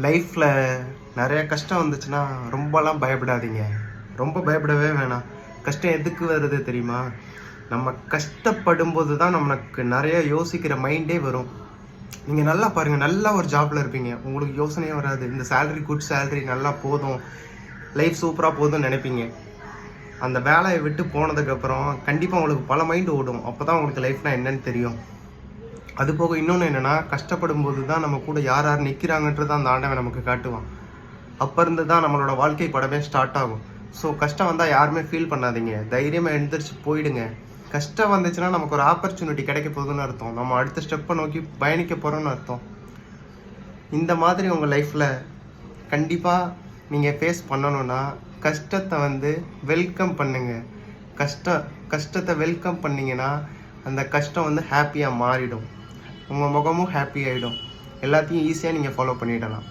லைஃப்பில் நிறைய கஷ்டம் வந்துச்சுன்னா ரொம்பலாம் பயப்படாதீங்க. ரொம்ப பயப்படவே வேணாம். கஷ்டம் எதுக்கு வருது தெரியுமா? நம்ம கஷ்டப்படும்போது தான் நமக்கு நிறைய யோசிக்கிற மைண்டே வரும். நீங்கள் நல்லா பாருங்கள், நல்லா ஒரு ஜாப்பில் இருப்பீங்க, உங்களுக்கு யோசனையே வராது. இந்த சேலரி குட் சேலரி நல்லா போதும், லைஃப் சூப்பராக போதும்னு நினைப்பீங்க. அந்த வேலையை விட்டு போனதுக்கப்புறம் கண்டிப்பாக உங்களுக்கு பல மைண்டு ஓடும். அப்போ தான் உங்களுக்கு லைஃப்னால் என்னன்னு தெரியும். அது போக இன்னொன்று என்னென்னா, கஷ்டப்படும் போது தான் நம்ம கூட யார் யார் நிற்கிறாங்கன்றது அந்த ஆண்டவன் நமக்கு காட்டுவான். அப்போ இருந்து தான் நம்மளோட வாழ்க்கை படமே ஸ்டார்ட் ஆகும். ஸோ கஷ்டம் வந்தால் யாருமே ஃபீல் பண்ணாதீங்க, தைரியமாக எழுந்திரிச்சு போயிடுங்க. கஷ்டம் வந்துச்சுன்னா நமக்கு ஒரு ஆப்பர்ச்சுனிட்டி கிடைக்க போகுதுன்னு அர்த்தம். நம்ம அடுத்த ஸ்டெப்பை நோக்கி பயணிக்க போகிறோன்னு அர்த்தம். இந்த மாதிரி உங்கள் லைஃப்பில் கண்டிப்பாக நீங்கள் ஃபேஸ் பண்ணணுன்னா கஷ்டத்தை வெல்கம் பண்ணுங்கள். கஷ்டத்தை வெல்கம் பண்ணிங்கன்னா அந்த கஷ்டம் ஹாப்பியாக மாறிடும். உங்கள் முகமும் ஹாப்பி ஆகிடும். எல்லாத்தையும் ஈஸியாக நீங்கள் ஃபாலோ பண்ணிடலாம்.